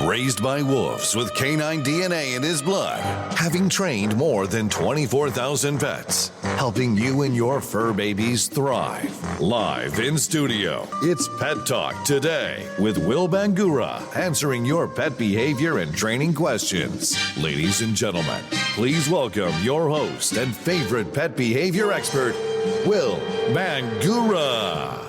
Raised by wolves with canine DNA in his blood, having trained more than 24,000 pets, helping you and your fur babies thrive. Live in studio, it's Pet Talk Today with Will Bangura, answering your pet behavior and training questions. Ladies and gentlemen, please welcome your host and favorite pet behavior expert, Will Bangura.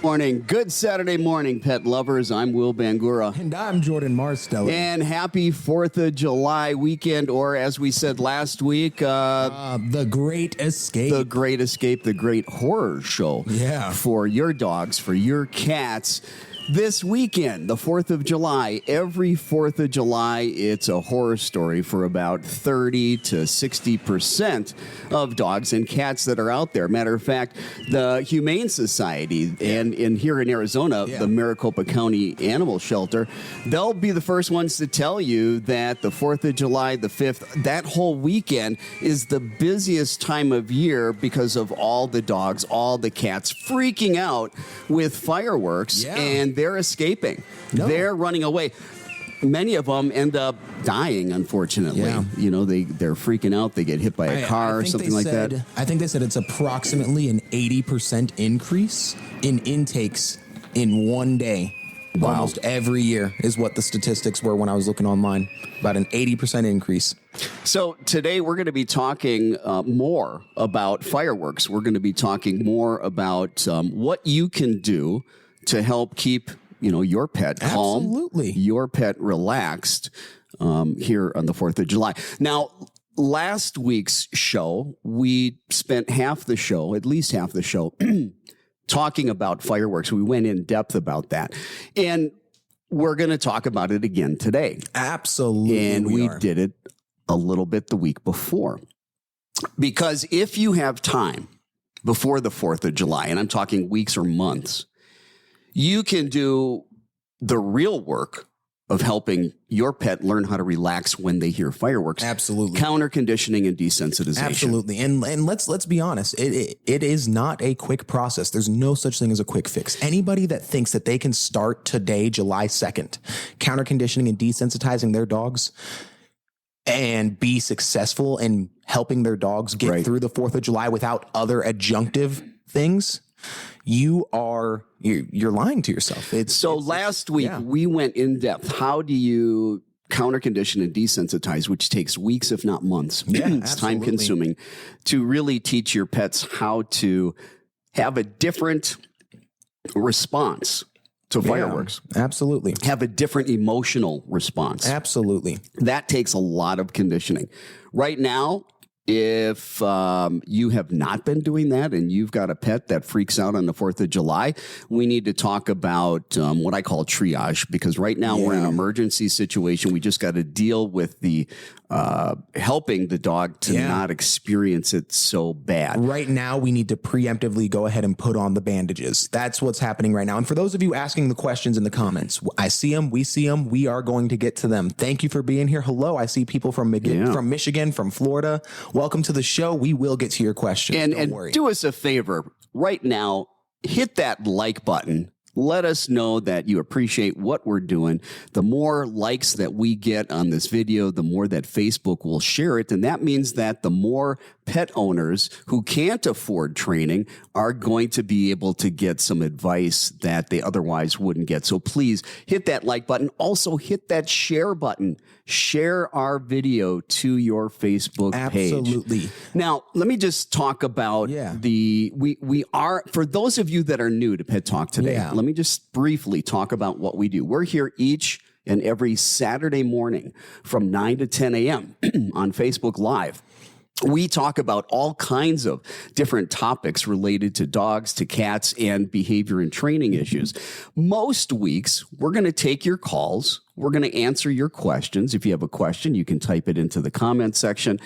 Morning. Good Saturday morning, pet lovers. I'm Will Bangura. And I'm Jordan Marsteller. And happy 4th of July weekend, or as we said last week, The Great Escape. The Great Escape, the great horror show for your dogs, for your cats. This weekend, the 4th of July, every 4th of July, it's a horror story for about 30 to 60% of dogs and cats that are out there. Matter of fact, the Humane Society and here in Arizona, the Maricopa County Animal Shelter, they'll be the first ones to tell you that the 4th of July, the 5th, that whole weekend is the busiest time of year because of all the dogs, all the cats freaking out with fireworks and they're escaping. No. They're running away. Many of them end up dying, unfortunately. Yeah. You know, they're freaking out. They get hit by a car or something like that. I think they said it's approximately an 80% increase in intakes in one day. Wow. Almost every year is what the statistics were when I was looking online. About an 80% increase. So today we're going to be talking more about fireworks. We're going to be talking more about what you can do to help keep, your pet calm, your pet relaxed here on the 4th of July. Now, last week's show, we spent half the show, at least half the show, talking about fireworks. We went in depth about that. And we're going to talk about it again today. Absolutely. And we did it a little bit the week before. Because if you have time before the 4th of July, and I'm talking weeks or months, you can do the real work of helping your pet learn how to relax when they hear fireworks. Absolutely. Counter conditioning and desensitization. Absolutely. And let's be honest. It is not a quick process. There's no such thing as a quick fix. Anybody that thinks that they can start today, July 2nd, counter conditioning and desensitizing their dogs and be successful in helping their dogs get through the 4th of July without other adjunctive things, you're lying to yourself. Last week we went in depth. How do you counter condition and desensitize, which takes weeks, if not months? It's time consuming to really teach your pets how to have a different response to fireworks. Absolutely. Have a different emotional response. Absolutely. That takes a lot of conditioning. Right now, if you have not been doing that and you've got a pet that freaks out on the 4th of July, we need to talk about what I call triage, because right now we're in an emergency situation. We just got to deal with the helping the dog to not experience it so bad. Right now, we need to preemptively go ahead and put on the bandages. That's what's happening right now. And for those of you asking the questions in the comments, I see them. We see them. We are going to get to them. Thank you for being here. Hello. I see people from Michigan, from Florida. Welcome to the show. We will get to your questions. Don't worry. Do us a favor right now. Hit that like button. Let us know that you appreciate what we're doing. The more likes that we get on this video, the more that Facebook will share it. And that means that the more pet owners who can't afford training are going to be able to get some advice that they otherwise wouldn't get. So please hit that like button. Also hit that share button. Share our video to your Facebook page. Absolutely. Now, let me just talk about we are, for those of you that are new to Pet Talk Today, let me just briefly talk about what we do. We're here each and every Saturday morning from 9 to 10 a.m. on Facebook Live. We talk about all kinds of different topics related to dogs, to cats, and behavior and training issues. Most weeks, we're going to take your calls. We're going to answer your questions. If you have a question, you can type it into the comment section.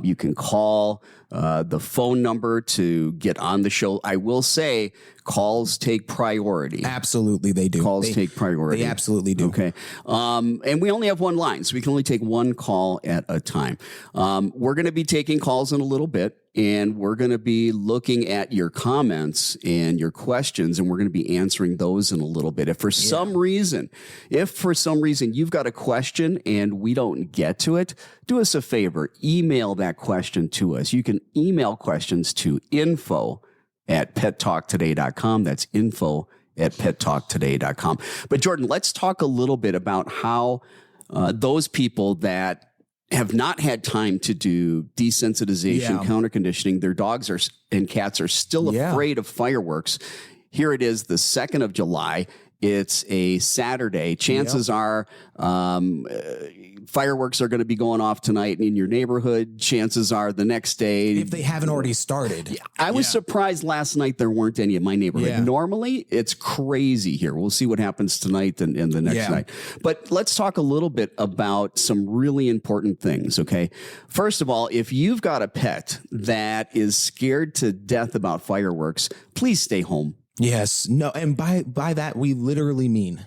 You can call the phone number to get on the show. I will say calls take priority. Absolutely, they do. Calls take priority. They absolutely do. Okay. And we only have one line, so we can only take one call at a time. We're going to be taking calls in a little bit. and we're going to be looking at your comments and your questions, and we're going to be answering those in a little bit. If for some reason you've got a question and we don't get to it, do us a favor, email that question to us. You can email questions to info@pettalktoday.com. That's info@pettalktoday.com. But Jordan, let's talk a little bit about how those people that have not had time to do desensitization, counter conditioning, their dogs and cats are still afraid of fireworks. Here it is, the 2nd of July. It's a Saturday. Chances are fireworks are going to be going off tonight in your neighborhood. Chances are the next day. If they haven't already started. I was surprised last night there weren't any in my neighborhood. Yeah. Normally, it's crazy here. We'll see what happens tonight and the next night. But let's talk a little bit about some really important things, okay? First of all, if you've got a pet that is scared to death about fireworks, please stay home. Yes. No. And by that, we literally mean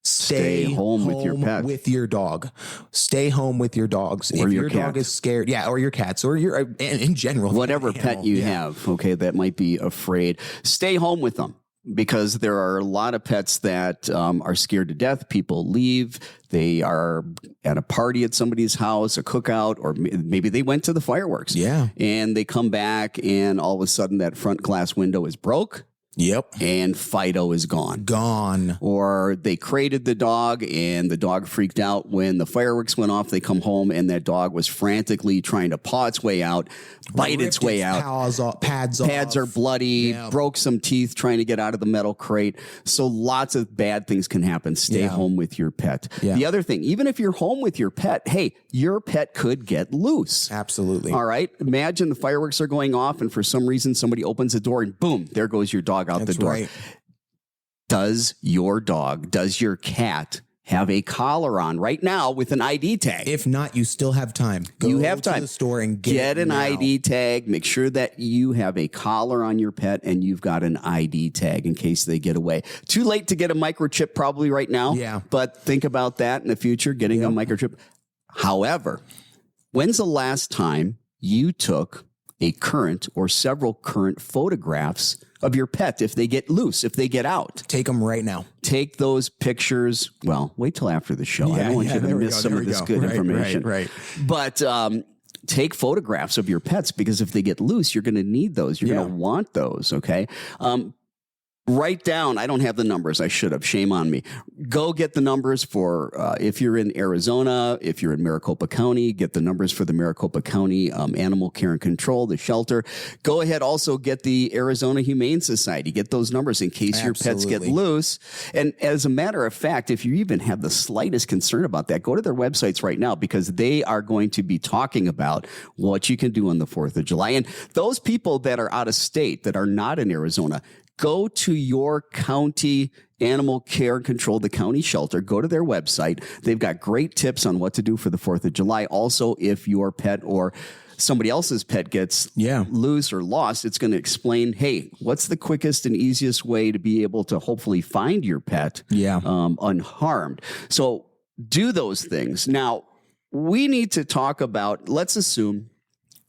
stay home with your pet, with your dog. Stay home with your dogs. Or if your your cat. dog is scared, or your cats, or your in general, Whatever pet you have, okay, that might be afraid, stay home with them. Because there are a lot of pets that are scared to death. People leave. They are at a party at somebody's house, a cookout, or maybe they went to the fireworks. Yeah. And they come back and all of a sudden that front glass window is broke. Yep. And Fido is gone. Gone. Or they crated the dog and the dog freaked out when the fireworks went off. They come home and that dog was frantically trying to paw its way out, bite its way out. Pads are bloody, broke some teeth trying to get out of the metal crate. So lots of bad things can happen. Stay home with your pet. Yeah. The other thing, even if you're home with your pet, hey, your pet could get loose. Absolutely. All right. Imagine the fireworks are going off and for some reason somebody opens the door and boom, there goes your dog out the door. Right. Does your cat have a collar on right now with an ID tag? If not, you still have time. You have time. To the store and get an ID tag. Make sure that you have a collar on your pet and you've got an ID tag in case they get away. Too late to get a microchip probably right now. Yeah. But think about that in the future, getting a microchip. However, when's the last time you took a current or several current photographs of your pet if they get loose, if they get out? Take them right now. Take those pictures. Well, wait till after the show. I don't want you to miss some of this good information. Right. But take photographs of your pets because if they get loose, you're going to need those. You're going to want those, okay? Write down, I don't have the numbers. I should have. Shame on me. Go get the numbers for if you're in Arizona, if you're in Maricopa County, get the numbers for the Maricopa County Animal Care and Control, the shelter. Go ahead, also get the Arizona Humane Society. Get those numbers in case your pets get loose. And as a matter of fact, if you even have the slightest concern about that, go to their websites right now because they are going to be talking about what you can do on the 4th of July. And those people that are out of state, that are not in Arizona, go to your county animal care and control, the county shelter. Go to their website. They've got great tips on what to do for the 4th of July. Also, if your pet or somebody else's pet gets loose or lost, it's going to explain, hey, what's the quickest and easiest way to be able to hopefully find your pet unharmed. So do those things. Now, we need to talk about, let's assume,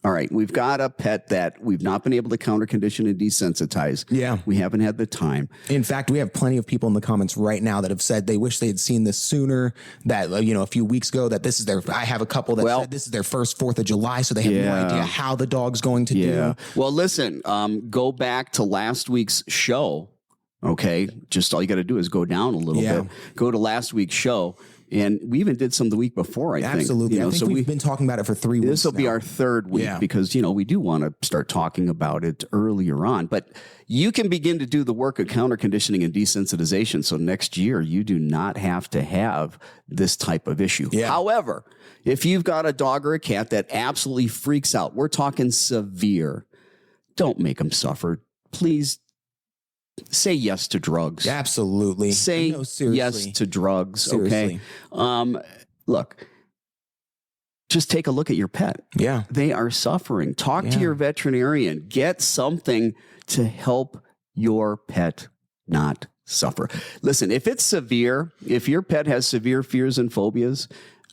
all right, we've got a pet that we've not been able to counter condition and desensitize. Yeah. We haven't had the time. In fact, we have plenty of people in the comments right now that have said they wish they had seen this sooner, that, a few weeks ago, that this is I have a couple that said this is their first 4th of July, so they have no idea how the dog's going to do. Well, listen, go back to last week's show. Okay. Just all you got to do is go down a little bit. Go to last week's show. And we even did some the week before, I think. Absolutely. I think we've been talking about it for 3 weeks. This will be our 3rd week because, we do want to start talking about it earlier on. But you can begin to do the work of counter conditioning and desensitization. So next year, you do not have to have this type of issue. However, if you've got a dog or a cat that absolutely freaks out, we're talking severe, don't make them suffer. Please say yes to drugs. Absolutely. Say yes to drugs. Seriously. Okay. Look, just take a look at your pet. Yeah. They are suffering. Talk to your veterinarian. Get something to help your pet not suffer. Listen, if it's severe, if your pet has severe fears and phobias,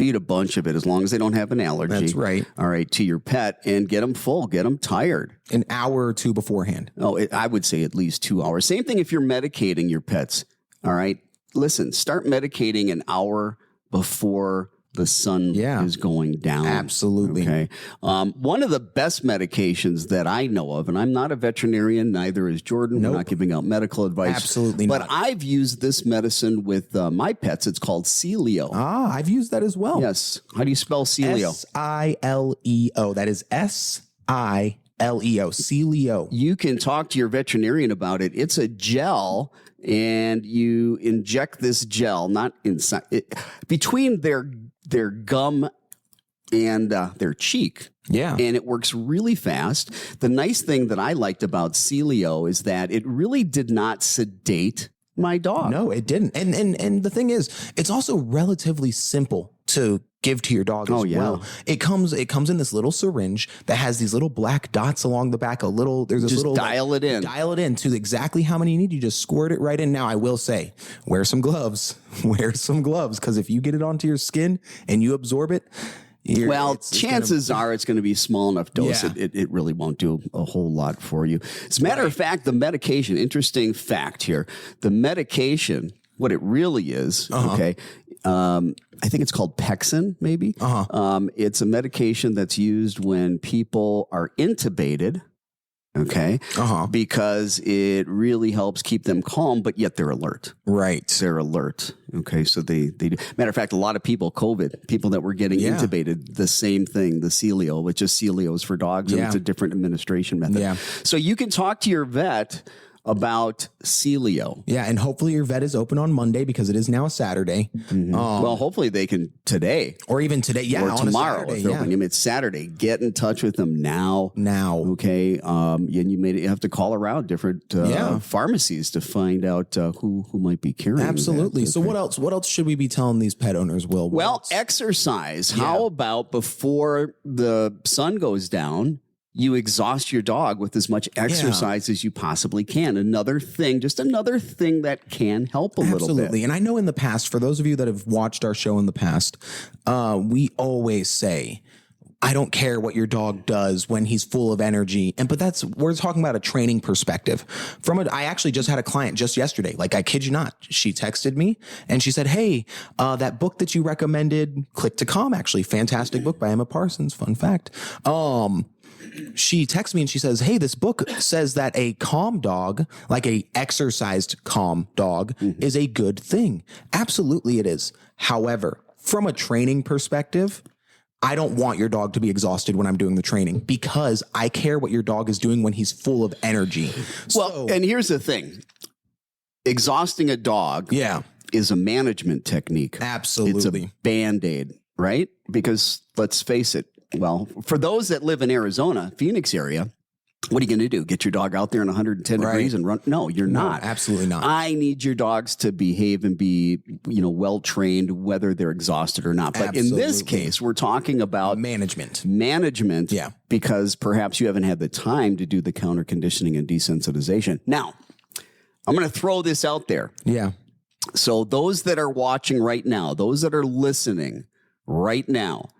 feed a bunch of it as long as they don't have an allergy. That's right. All right, to your pet, and get them full, get them tired. An hour or two beforehand. Oh, I would say at least 2 hours. Same thing if you're medicating your pets. All right, listen, start medicating an hour before the sun is going down. Absolutely. Okay. One of the best medications that I know of, and I'm not a veterinarian, neither is Jordan. We're not giving out medical advice. Absolutely not. But I've used this medicine with my pets. It's called Celio. Ah, I've used that as well. Yes. How do you spell Celio? Sileo. That is Sileo. Celio. You can talk to your veterinarian about it. It's a gel, and you inject this gel, not inside, between their gum and their cheek. Yeah. And it works really fast. The nice thing that I liked about Celio is that it really did not sedate my dog. No, it didn't. And the thing is, it's also relatively simple to give to your dog as well. It comes in this little syringe that has these little black dots along the back. There's this little dial it in. Dial it in to exactly how many you need. You just squirt it right in. Now, I will say, wear some gloves. Wear some gloves, because if you get it onto your skin and you absorb it, chances are it's going to be small enough dose. Yeah. It really won't do a whole lot for you. As a matter of fact, the medication, interesting fact here, the medication, what it really is, okay, I think it's called Pexin, maybe. It's a medication that's used when people are intubated. Okay. Because it really helps keep them calm, but yet they're alert. Right. They're alert. Okay. So they do. Matter of fact, a lot of people that were getting intubated, the same thing, the Celio, which is Celios for dogs, and it's a different administration method. Yeah. So you can talk to your vet about Celio. Yeah, and hopefully your vet is open on Monday, because it is now a Saturday. Well, hopefully they can today. Or even today. Yeah, or on tomorrow. a Saturday, It's Saturday. Get in touch with them now. Okay. And you have to call around different pharmacies to find out who might be carrying Absolutely. that. So what else should we be telling these pet owners, Will? Well, exercise. How about before the sun goes down, you exhaust your dog with as much exercise as you possibly can. Another thing that can help a little bit. Absolutely. And I know in the past, for those of you that have watched our show in the past, we always say, I don't care what your dog does when he's full of energy. But we're talking about a training perspective. I actually just had a client just yesterday. Like, I kid you not. She texted me and she said, hey, that book that you recommended, Click to Calm, actually, fantastic book by Emma Parsons. Fun fact. She texts me and she says, hey, this book says that a calm dog, like a exercised calm dog, is a good thing. Absolutely it is. However, from a training perspective, I don't want your dog to be exhausted when I'm doing the training, because I care what your dog is doing when he's full of energy. And here's the thing. Exhausting a dog is a management technique. Absolutely. It's a Band-Aid, right? Because let's face it, well, for those that live in Arizona, Phoenix area, what are you going to do? Get your dog out there in 110 degrees and run? No, you're not. Absolutely not. I need your dogs to behave and be, well trained, whether they're exhausted or not. But in this case, we're talking about management. Yeah. Because perhaps you haven't had the time to do the counter conditioning and desensitization. Now, I'm going to throw this out there. Yeah. So those that are watching right now, those that are listening right now,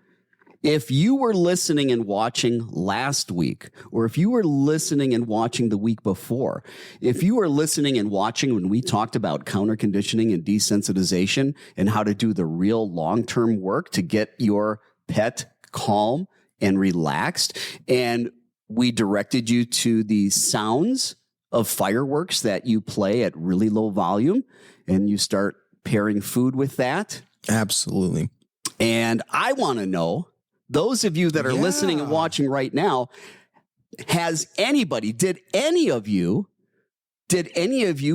if you were listening and watching last week, or if you were listening and watching the week before, if you were listening and watching when we talked about counter conditioning and desensitization and how to do the real long-term work to get your pet calm and relaxed, and we directed you to the sounds of fireworks that you play at really low volume, and you start pairing food with that. Absolutely. And I want to know, those of you that are listening and watching right now, did any of you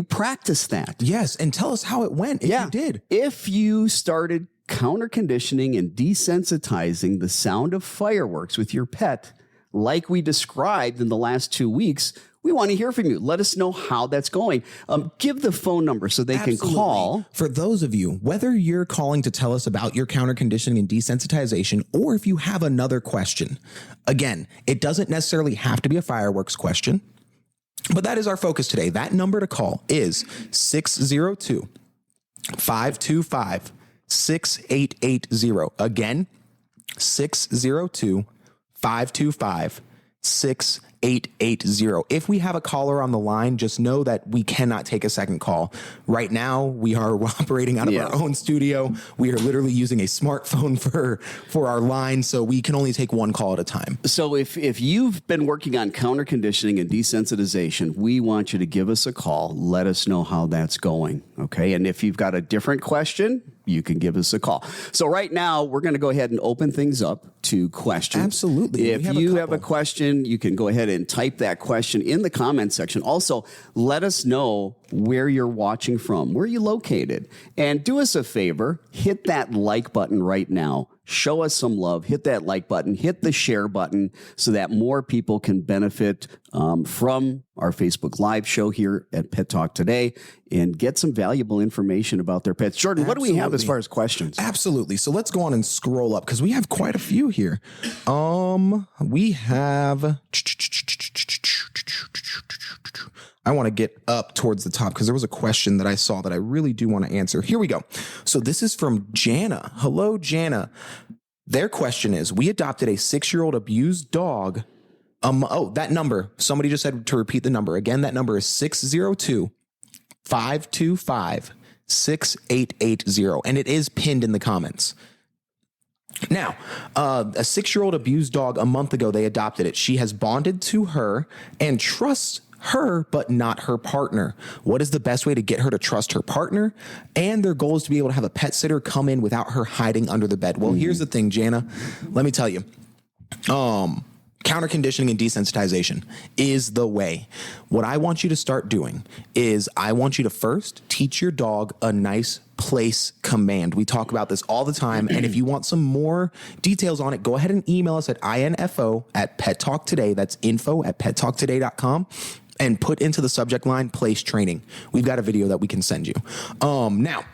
practice that? Yes. And tell us how it went if you did. If you started counter conditioning and desensitizing the sound of fireworks with your pet, like we described in the last 2 weeks, we want to hear from you. Let us know how that's going. Give the phone number so they can call. For those of you, whether you're calling to tell us about your counter conditioning and desensitization, or if you have another question, again, it doesn't necessarily have to be a fireworks question, but that is our focus today. That number to call is 602-525 602-525-6880. Again, 602-525-6880. If we have a caller on the line, just know that we cannot take a second call. Right now, we are operating out of our own studio. We are literally using a smartphone for our line, so we can only take one call at a time. So if you've been working on counter conditioning and desensitization, we want you to give us a call. Let us know how that's going, okay? And if you've got a different question, you can give us a call. So right now, we're going to go ahead and open things up to questions. Absolutely. If you have a question, you can go ahead and type that question in the comment section. Also, let us know where you're watching from, where you're located. And do us a favor, hit that like button right now. Show us some love. Hit that like button. Hit the share button so that more people can benefit from our Facebook Live show here at Pet Talk Today and get some valuable information about their pets. Jordan, what do we have as far as questions? Absolutely. So let's go on and scroll up because we have quite a few here. We have... I want to get up towards the top because there was a question that I saw that I really do want to answer. Here we go. So this is from Jana. Hello, Jana. Their question is, we adopted a 6-year-old abused dog. That number. Somebody just said to repeat the number. Again, that number is 602-525-6880. And it is pinned in the comments. Now, a 6-year-old abused dog, a month ago, they adopted it. She has bonded to her and trusts her, but not her partner. What is the best way to get her to trust her partner? And their goal is to be able to have a pet sitter come in without her hiding under the bed. Well, here's the thing, Jana. Let me tell you. Counter conditioning and desensitization is the way. What I want you to start doing is I want you to first teach your dog a nice place command. We talk about this all the time. And if you want some more details on it, go ahead and email us at info@pettalktoday. That's info@pettalktoday.com. And put into the subject line, place training. We've got a video that we can send you. Now,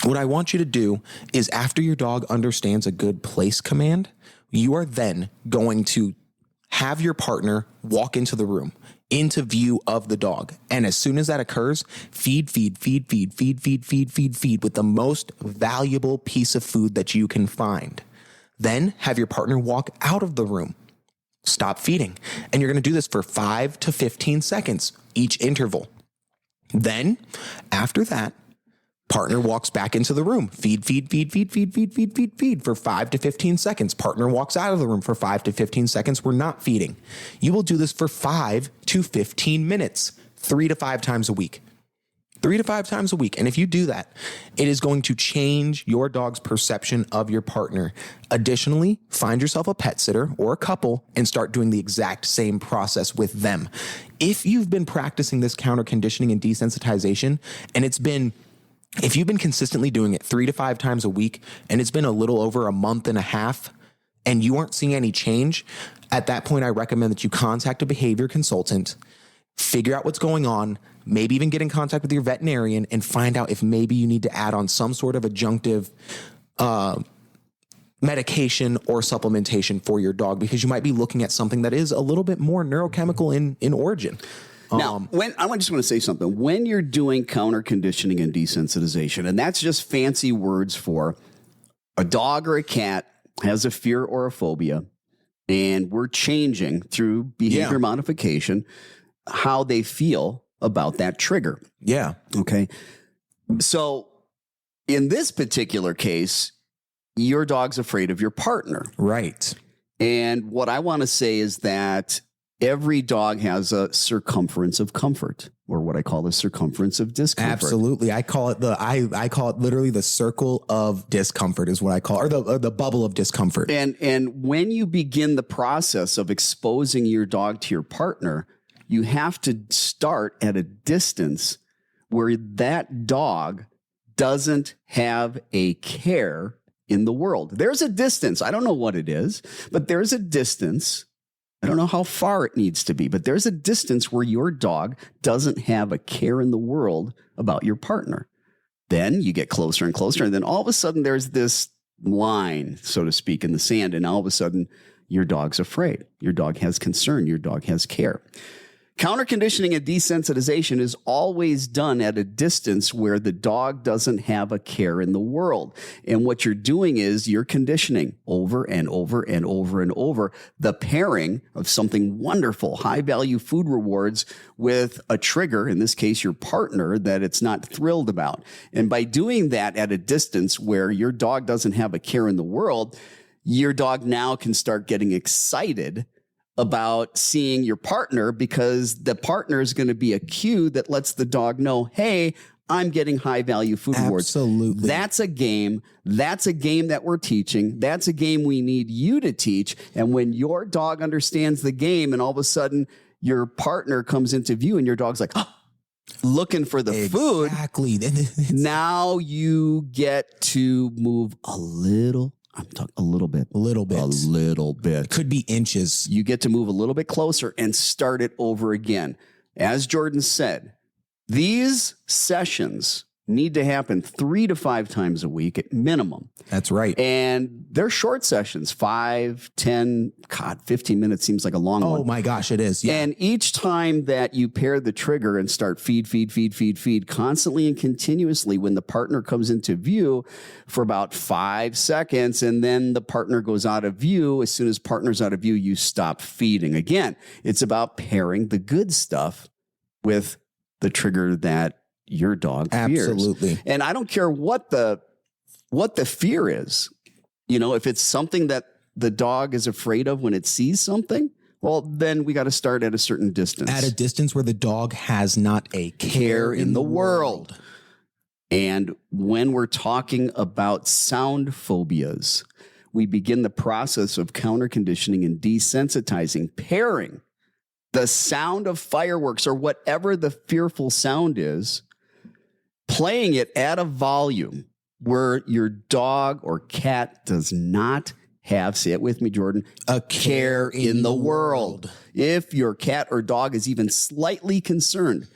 what I want you to do is after your dog understands a good place command, you are then going to have your partner walk into the room, into view of the dog. And as soon as that occurs, feed with the most valuable piece of food that you can find. Then have your partner walk out of the room. Stop feeding. And you're going to do this for 5 to 15 seconds, each interval. Then, after that, partner walks back into the room. Feed for 5 to 15 seconds. Partner walks out of the room for 5 to 15 seconds. We're not feeding. You will do this for 5 to 15 minutes, 3 to 5 times a week. 3 to 5 times a week. And if you do that, it is going to change your dog's perception of your partner. Additionally, find yourself a pet sitter or a couple and start doing the exact same process with them. If you've been practicing this counter conditioning and desensitization, and if you've been consistently doing it 3 to 5 times a week, and it's been a little over a month and a half, and you aren't seeing any change, at that point, I recommend that you contact a behavior consultant, figure out what's going on, maybe even get in contact with your veterinarian and find out if maybe you need to add on some sort of adjunctive medication or supplementation for your dog, because you might be looking at something that is a little bit more neurochemical in origin. Now, I just want to say something. When you're doing counter conditioning and desensitization, and that's just fancy words for a dog or a cat has a fear or a phobia, and we're changing through behavior modification how they feel about that trigger. Yeah. Okay. So in this particular case, your dog's afraid of your partner. Right. And what I want to say is that every dog has a circumference of comfort, or what I call the circumference of discomfort. Absolutely. I call it I call it literally the circle of discomfort is what I call, or the bubble of discomfort. And when you begin the process of exposing your dog to your partner, you have to start at a distance where that dog doesn't have a care in the world. There's a distance. I don't know what it is, but there's a distance. I don't know how far it needs to be, but there's a distance where your dog doesn't have a care in the world about your partner. Then you get closer and closer, and then all of a sudden there's this line, so to speak, in the sand, and all of a sudden your dog's afraid. Your dog has concern. Your dog has care. Counter conditioning and desensitization is always done at a distance where the dog doesn't have a care in the world. And what you're doing is you're conditioning over and over and over and over the pairing of something wonderful, high value food rewards with a trigger, in this case, your partner, that it's not thrilled about. And by doing that at a distance where your dog doesn't have a care in the world, your dog now can start getting excited about seeing your partner, because the partner is going to be a cue that lets the dog know, hey, I'm getting high value food rewards. Absolutely. That's a game. That's a game that we're teaching. That's a game we need you to teach. And when your dog understands the game and all of a sudden your partner comes into view and your dog's like, oh, looking for the food. Exactly. Now you get to move a little. I'm talking a little bit. A little bit. Could be inches. You get to move a little bit closer and start it over again. As Jordan said, these sessions need to happen 3 to 5 times a week at minimum. That's right. And they're short sessions, 5, 10, 15 minutes seems like a long one. Oh my gosh, it is. Yeah. And each time that you pair the trigger and start feed constantly and continuously, when the partner comes into view for about 5 seconds, and then the partner goes out of view, as soon as partner's out of view, you stop feeding. Again, it's about pairing the good stuff with the trigger that your dog fears. Absolutely. And I don't care what the fear is. You know, if it's something that the dog is afraid of when it sees something, well, then we got to start at a certain distance. At a distance where the dog has not a care in the world. And when we're talking about sound phobias, we begin the process of counter conditioning and desensitizing, pairing the sound of fireworks or whatever the fearful sound is, playing it at a volume where your dog or cat does not have, say it with me, Jordan, a care in the world. If your cat or dog is even slightly concerned,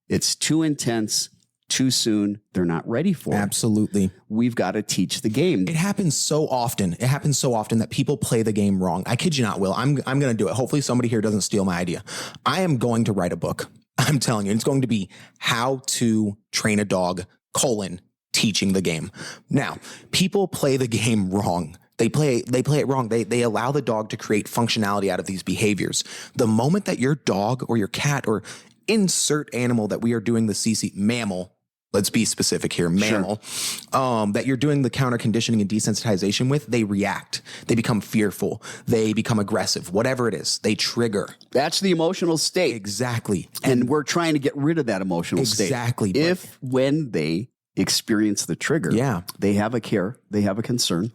it's too intense, too soon, they're not ready for it. Absolutely. We've got to teach the game. It happens so often. It happens so often that people play the game wrong. I kid you not, Will. I'm going to do it. Hopefully somebody here doesn't steal my idea. I am going to write a book. I'm telling you, it's going to be How to Train a Dog, teaching the game. Now, people play the game wrong. They play it wrong. They allow the dog to create functionality out of these behaviors. The moment that your dog or your cat or insert animal that we are doing the CC mammal, let's be specific here, mammal, that you're doing the counter conditioning and desensitization with, they react. They become fearful. They become aggressive, whatever it is. They trigger. That's the emotional state. Exactly. And we're trying to get rid of that emotional state. Exactly. If when they experience the trigger, they have a care, they have a concern.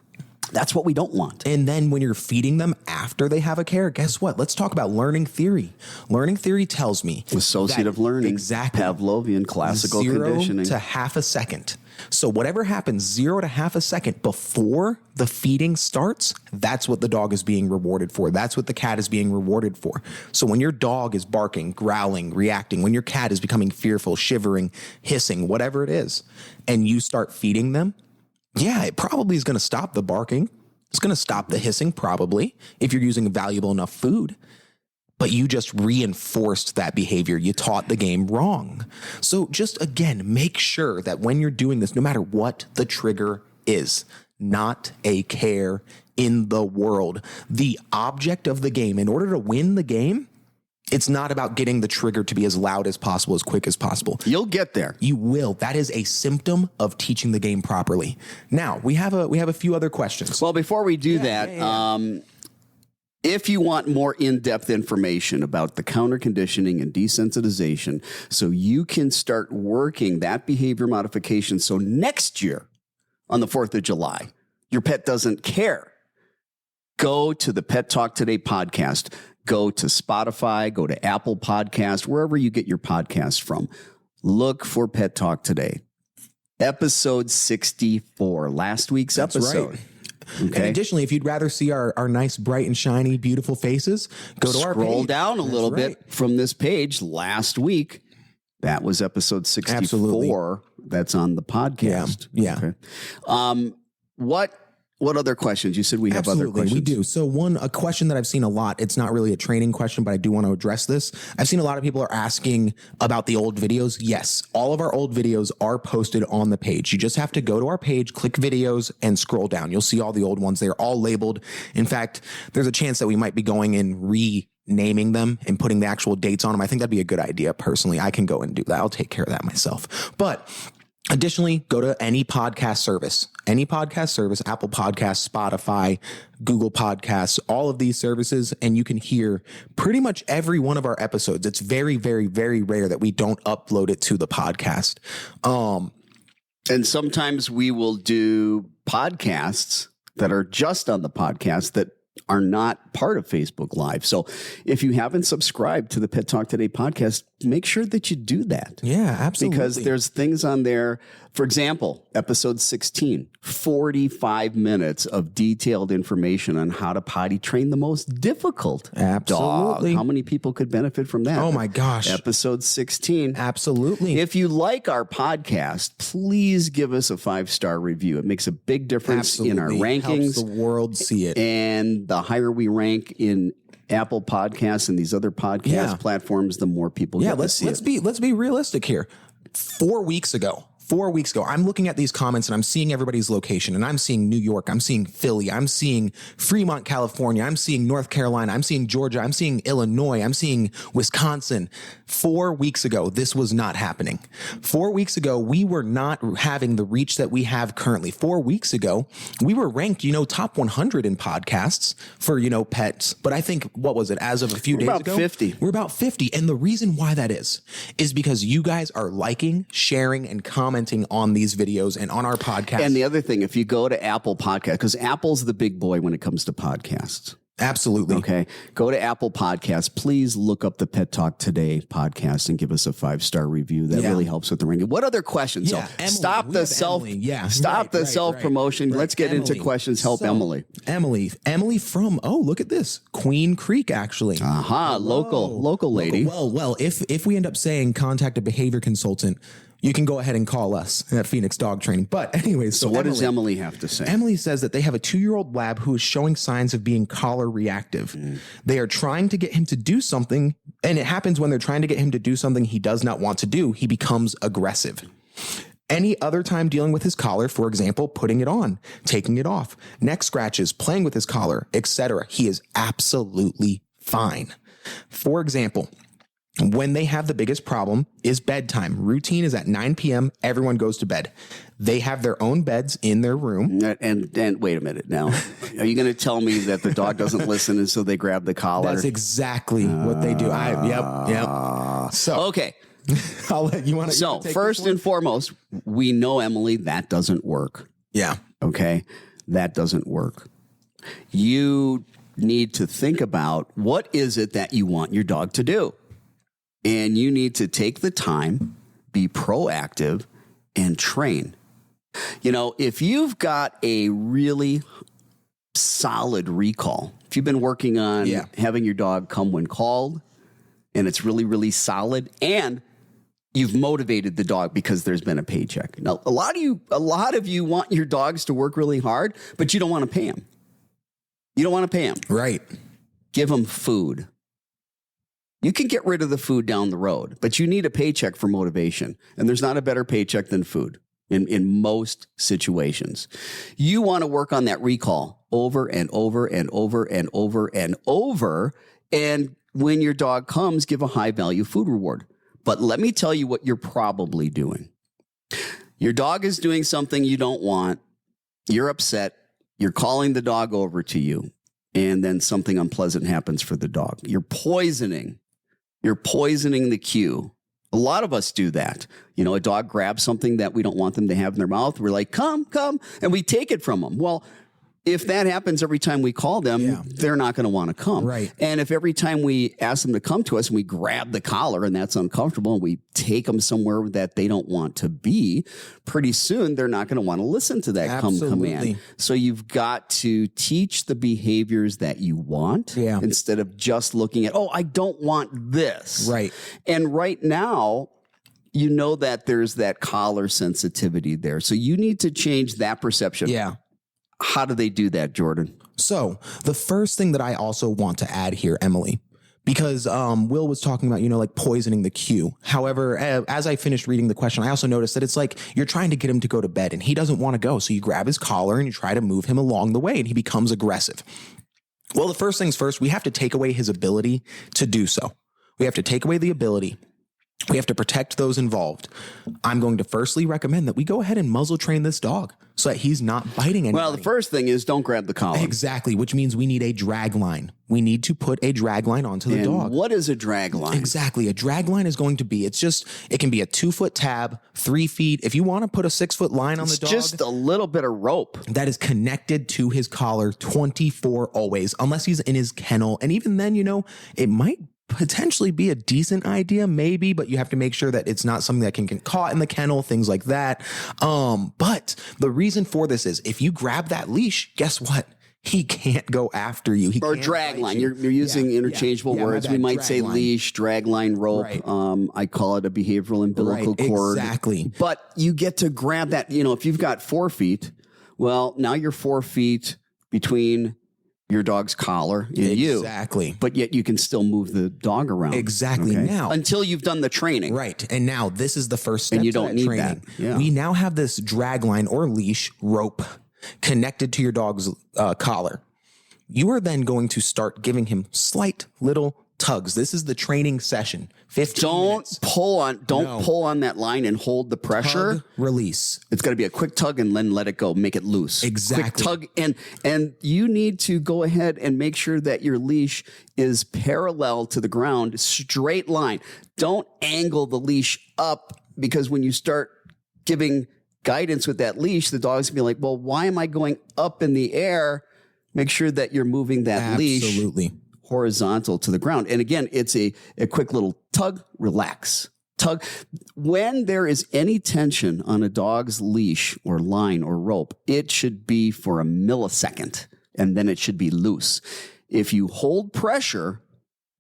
That's what we don't want. And then when you're feeding them after they have a care, guess what? Let's talk about learning theory. Learning theory tells me associative learning, exactly, Pavlovian, classical 0 conditioning to half a second. So whatever happens 0 to half a second before the feeding starts, that's what the dog is being rewarded for. That's what the cat is being rewarded for. So when your dog is barking, growling, reacting, when your cat is becoming fearful, shivering, hissing, whatever it is, and you start feeding them, yeah, it probably is going to stop the barking. It's going to stop the hissing, probably, if you're using valuable enough food. But you just reinforced that behavior. You taught the game wrong. So just, again, make sure that when you're doing this, no matter what the trigger is, not a care in the world. The object of the game, in order to win the game, it's not about getting the trigger to be as loud as possible, as quick as possible. You'll get there. You will. That is a symptom of teaching the game properly. Now, we have a few other questions. Well, before we do that, if you want more in-depth information about the counter conditioning and desensitization, so you can start working that behavior modification, so next year on the 4th of July, your pet doesn't care, go to the Pet Talk Today podcast. Go to Spotify, go to Apple Podcast, wherever you get your podcasts from. Look for Pet Talk Today. Episode 64, last week's episode. Right. Okay. And additionally, if you'd rather see our nice, bright and shiny, beautiful faces, go to our page. Scroll down a little bit from this page. Last week, that was episode 64. Absolutely. That's on the podcast. Yeah. Okay. What What other questions? You said we have other questions. We do. So a question that I've seen a lot, it's not really a training question, but I do want to address this. I've seen a lot of people are asking about the old videos. Yes, all of our old videos are posted on the page. You just have to go to our page, click videos, and scroll down. You'll see all the old ones. They're all labeled. In fact, there's a chance that we might be going and renaming them and putting the actual dates on them. I think that'd be a good idea. Personally, I can go and do that. I'll take care of that myself. But additionally, go to any podcast service, Apple Podcasts, Spotify, Google Podcasts, all of these services, and you can hear pretty much every one of our episodes. It's very, very, very rare that we don't upload it to the podcast. And sometimes we will do podcasts that are just on the podcast that are not part of Facebook Live. So if you haven't subscribed to the Pet Talk Today podcast, make sure that you do that. Yeah, absolutely. Because there's things on there. For example, episode 16, 45 minutes of detailed information on how to potty train the most difficult dog. How many people could benefit from that? Oh my gosh. Episode 16. Absolutely. If you like our podcast, please give us a 5-star review. It makes a big difference in our rankings. Helps the world see it. And the higher we rank in Apple Podcasts and these other podcast platforms, the more people get to see it. Let's be realistic here. 4 weeks ago, I'm looking at these comments and I'm seeing everybody's location, and I'm seeing New York, I'm seeing Philly, I'm seeing Fremont, California, I'm seeing North Carolina, I'm seeing Georgia, I'm seeing Illinois, I'm seeing Wisconsin. 4 weeks ago, this was not happening. 4 weeks ago, we were not having the reach that we have currently. 4 weeks ago, we were ranked, top 100 in podcasts for, pets. But I think, what was it, as of a few days ago? 50. We're about 50. And the reason why that is because you guys are liking, sharing, and commenting on these videos and on our podcast. And the other thing, if you go to Apple Podcast, because Apple's the big boy when it comes to podcasts. Absolutely. Okay. Go to Apple Podcasts. Please look up the Pet Talk Today podcast and give us a 5-star review. That really helps with the ranking. What other questions? Yeah, So Emily. stop the self promotion. Right. Let's get into questions. Help Emily. Emily from, look at this, Queen Creek, actually. Local lady. Well, if we end up saying contact a behavior consultant, you can go ahead and call us at Phoenix Dog Training. But anyways, so what does Emily have to say? Emily says that they have a 2-year-old lab who is showing signs of being collar reactive. They are trying to get him to do something, and it happens when they're trying to get him to do something he does not want to do. He becomes aggressive. Any other time dealing with his collar, for example, putting it on, taking it off, neck scratches, playing with his collar, etc., he is absolutely fine. For example, when they have the biggest problem is bedtime. Routine is at 9 p.m. Everyone goes to bed. They have their own beds in their room. And wait a minute now. Are you going to tell me that the dog doesn't listen and so they grab the collar? That's exactly what they do. Yep. So, okay. I'll let you want to. So first and foremost, we know, Emily, that doesn't work. Yeah. Okay. That doesn't work. You need to think about what is it that you want your dog to do? And you need to take the time, be proactive, and train. If you've got a really solid recall, if you've been working on having your dog come when called, and it's really, really solid, and you've motivated the dog because there's been a paycheck. Now, a lot of you want your dogs to work really hard, but you don't want to pay them. You don't want to pay them. Right. Give them food. You can get rid of the food down the road, but you need a paycheck for motivation. And there's not a better paycheck than food in most situations. You want to work on that recall over and over and over and over and over. And when your dog comes, give a high value food reward. But let me tell you what you're probably doing. Your dog is doing something you don't want. You're upset. You're calling the dog over to you. And then something unpleasant happens for the dog. You're poisoning the cue. A lot of us do that. A dog grabs something that we don't want them to have in their mouth. We're like, come, and we take it from them. Well, if that happens every time we call them, they're not going to want to come. Right. And if every time we ask them to come to us and we grab the collar and that's uncomfortable and we take them somewhere that they don't want to be, pretty soon they're not going to want to listen to that come command. So you've got to teach the behaviors that you want instead of just looking at, I don't want this. Right. And right now, that there's that collar sensitivity there. So you need to change that perception. Yeah. how do they do that, Jordan? So the first thing that I also want to add here, Emily, because Will was talking about, like poisoning the cue. However, as I finished reading the question, I also noticed that it's like you're trying to get him to go to bed and he doesn't want to go. So you grab his collar and you try to move him along the way and he becomes aggressive. Well, the first things first, we have to take away his ability to do so. We have to take away the ability. We have to protect those involved. I'm going to firstly recommend that we go ahead and muzzle train this dog so that he's not biting anybody. Well, the first thing is don't grab the collar. Exactly, which means we need a drag line. We need to put a drag line onto the dog. What is a drag line? Exactly. A drag line is going to be, it can be a 2-foot tab, 3 feet. If you want to put a 6-foot line on the dog. Just a little bit of rope. That is connected to his collar 24 always, unless he's in his kennel. And even then, it might potentially be a decent idea, maybe, but you have to make sure that it's not something that can get caught in the kennel, things like that. But the reason for this is if you grab that leash, guess what? He can't go after you. Or drag line. You're using interchangeable words. We might say line. Leash, drag line, rope. Right. I call it a behavioral umbilical cord. Exactly. But you get to grab that, if you've got 4 feet, well, now you're 4 feet between your dog's collar and you. Exactly. But yet you can still move the dog around. Exactly. Okay? Now. Until you've done the training. Right. And now this is the first step. And you don't need training. that. Yeah. We now have this drag line or leash rope connected to your dog's collar. You are then going to start giving him slight little tugs. This is the training session. 15 minutes. Pull on that line and hold the pressure. Tug, release. It's got to be a quick tug and then let it go. Make it loose. Exactly. Quick tug and you need to go ahead and make sure that your leash is parallel to the ground, straight line. Don't angle the leash up, because when you start giving guidance with that leash, the dog's gonna be like, well, why am I going up in the air? Make sure that you're moving that leash horizontal to the ground. And again, it's a quick little tug, relax, tug. When there is any tension on a dog's leash or line or rope, it should be for a millisecond, and then it should be loose. If you hold pressure,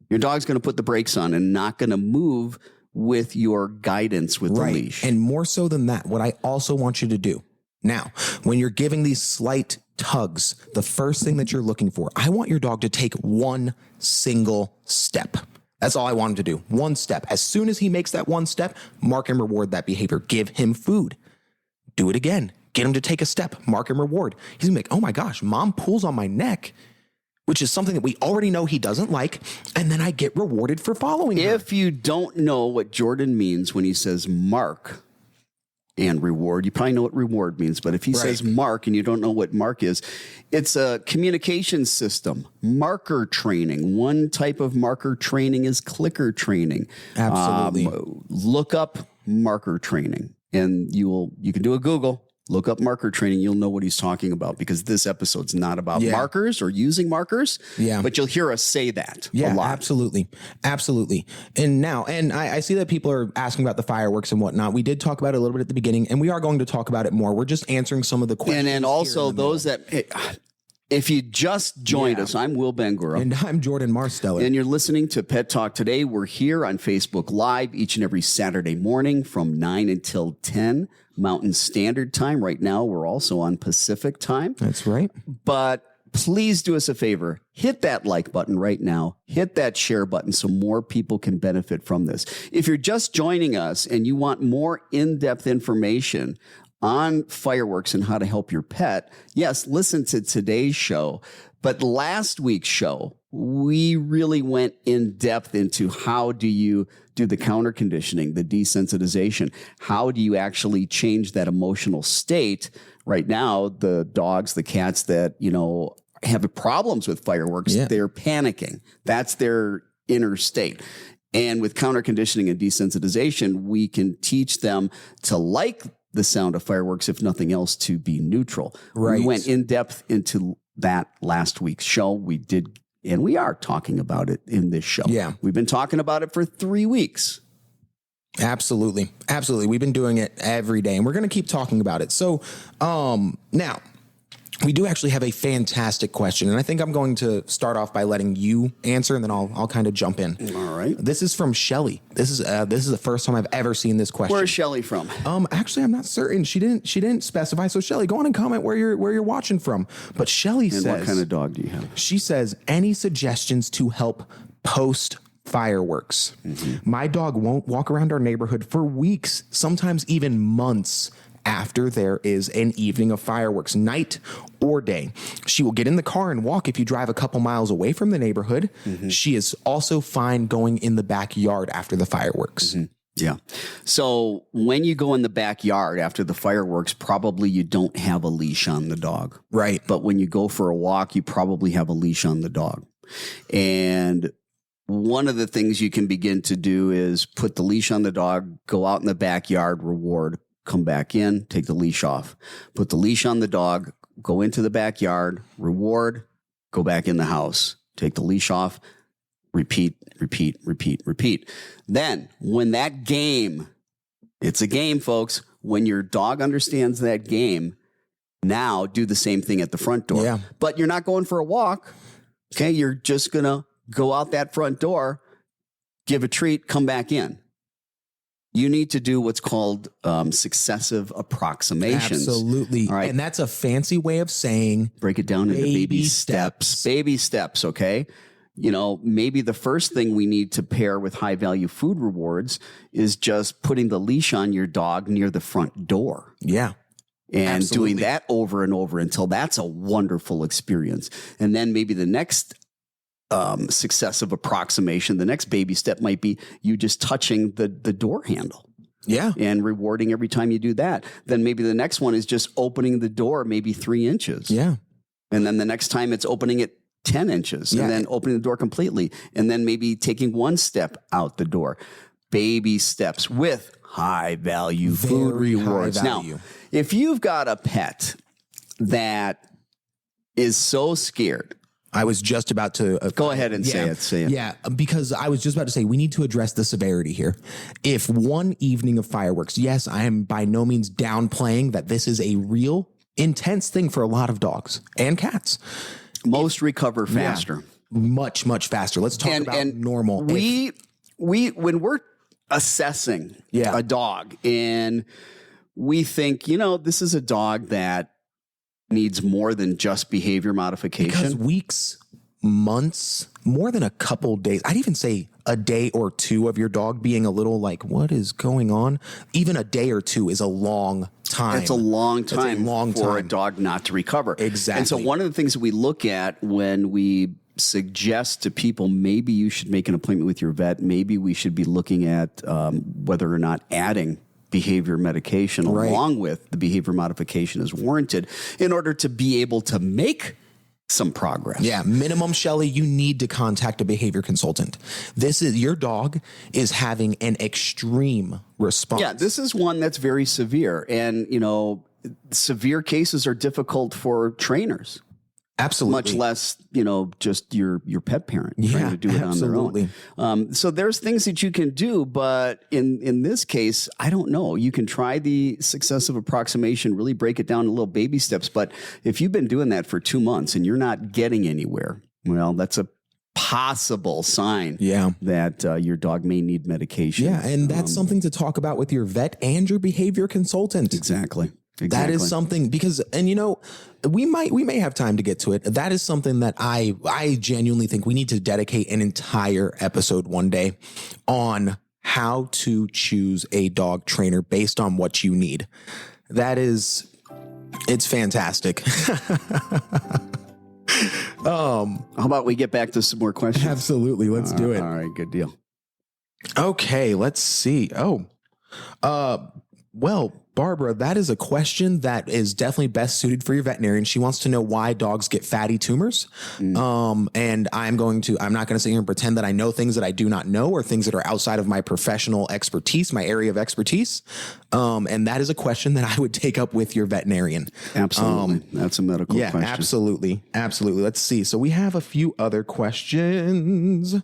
your dog's going to put the brakes on and not going to move with your guidance with the leash. And more so than that, what I also want you to do now, when you're giving these slight tugs, the first thing that you're looking for, I want your dog to take one single step. That's all I want him to do. One step. As soon as he makes that one step, mark and reward that behavior. Give him food. Do it again. Get him to take a step. Mark and reward. He's gonna be like, oh my gosh, mom pulls on my neck, which is something that we already know he doesn't like, and then I get rewarded for following him. If you don't know what Jordan means when he says mark and reward, you probably know what reward means, but if he says mark and you don't know what mark is, it's a communication system. Marker training. One type of marker training is clicker training. Absolutely. Look up marker training, and you can do a Google. Look up marker training. You'll know what he's talking about, because this episode's not about markers or using markers. Yeah. But you'll hear us say that a lot. Absolutely. Absolutely. And I see that people are asking about the fireworks and whatnot. We did talk about it a little bit at the beginning, and we are going to talk about it more. We're just answering some of the questions. And also those that, if you just joined us, I'm Will Bangura. And I'm Jordan Marsteller. And you're listening to Pet Talk Today. We're here on Facebook Live each and every Saturday morning from 9 until 10 Mountain Standard Time. Right now, we're also on Pacific Time. That's right. But please do us a favor. Hit that like button right now. Hit that share button so more people can benefit from this. If you're just joining us and you want more in-depth information on fireworks and how to help your pet, yes, listen to today's show. But last week's show, we really went in depth into how do you do the counter conditioning, the desensitization. How do you actually change that emotional state? Right now, the dogs, the cats that, have problems with fireworks, they're panicking. That's their inner state. And with counter conditioning and desensitization, we can teach them to like the sound of fireworks, if nothing else, to be neutral. Right. We went in depth into that last week's show. We did, and we are talking about it in this show. Yeah. We've been talking about it for 3 weeks. Absolutely. Absolutely. We've been doing it every day, and we're going to keep talking about it. So now, We do actually have a fantastic question, and I think I'm going to start off by letting you answer, and then I'll kind of jump in. All right. This is from Shelly. This is the first time I've ever seen this question. Where's Shelly from? Actually, I'm not certain. She didn't specify. So Shelly, go on and comment where you're watching from. But Shelly says, what kind of dog do you have? She says, any suggestions to help post fireworks? Mm-hmm. My dog won't walk around our neighborhood for weeks, sometimes even months after there is an evening of fireworks, night or day. She will get in the car and walk if you drive a couple miles away from the neighborhood. Mm-hmm. She is also fine going in the backyard after the fireworks. Mm-hmm. Yeah. So when you go in the backyard after the fireworks, probably you don't have a leash on the dog. Right. But when you go for a walk, you probably have a leash on the dog. And one of the things you can begin to do is put the leash on the dog, go out in the backyard, reward, come back in, take the leash off, put the leash on the dog, go into the backyard, reward, go back in the house, take the leash off, repeat, repeat, repeat, repeat. Then when that game, it's a game, folks, when your dog understands that game, now do the same thing at the front door. Yeah. But you're not going for a walk. Okay. You're just going to go out that front door, give a treat, come back in. You need to do what's called successive approximations. Absolutely. All right. And that's a fancy way of saying break it down into baby steps. Baby steps, okay? You know, maybe the first thing we need to pair with high value food rewards is just putting the leash on your dog near the front door. Yeah. And Absolutely. doing that over and over until that's a wonderful experience. And then maybe the next successive approximation, the next baby step might be you just touching the door handle. Yeah. And rewarding every time you do that. Then maybe the next one is just opening the door maybe 3 inches. Yeah. And then the next time it's opening it 10 inches. Yeah. And then opening the door completely. And then maybe taking 1 step out the door. Baby steps with high value food rewards. Now, if you've got a pet that is so scared, I was just about to go ahead and say it. Yeah, because I was just about to say we need to address the severity here. If one evening of fireworks, yes, I am by no means downplaying that this is a real intense thing for a lot of dogs and cats. Most recover faster. Yeah, much, much faster. Let's talk about normal. We when we're assessing a dog and we think, you know, this is a dog that needs more than just behavior modification. Because weeks, months, more than a couple days, I'd even say a day or two of your dog being a little like, what is going on? Even a day or two is a long time. It's a long time for a dog not to recover. Exactly. And so one of the things that we look at when we suggest to people, maybe you should make an appointment with your vet, maybe we should be looking at whether or not adding behavior medication along with the behavior modification is warranted in order to be able to make some progress. Yeah. Minimum, Shelly, you need to contact a behavior consultant. Your dog is having an extreme response. Yeah. This is one that's very severe, and, you know, severe cases are difficult for trainers. Absolutely. Much less, you know, just your pet parent trying to do it on their own. So there's things that you can do, but in this case, I don't know. You can try the successive approximation, really break it down in little baby steps. But if you've been doing that for 2 months and you're not getting anywhere, well, that's a possible sign that your dog may need medication. Yeah, and that's something to talk about with your vet and your behavior consultant. Exactly. That is something because, and you know, we may have time to get to it. That is something that I genuinely think we need to dedicate an entire episode one day on how to choose a dog trainer based on what you need. It's fantastic. How about we get back to some more questions? Absolutely. Let's do it. All right. Good deal. Okay. Let's see. Well, Barbara, that is a question that is definitely best suited for your veterinarian. She wants to know why dogs get fatty tumors. And I'm not going to sit here and pretend that I know things that I do not know or things that are outside of my professional expertise, my area of expertise. And that is a question that I would take up with your veterinarian. Absolutely. That's a medical question. Absolutely. Absolutely. Let's see. So we have a few other questions.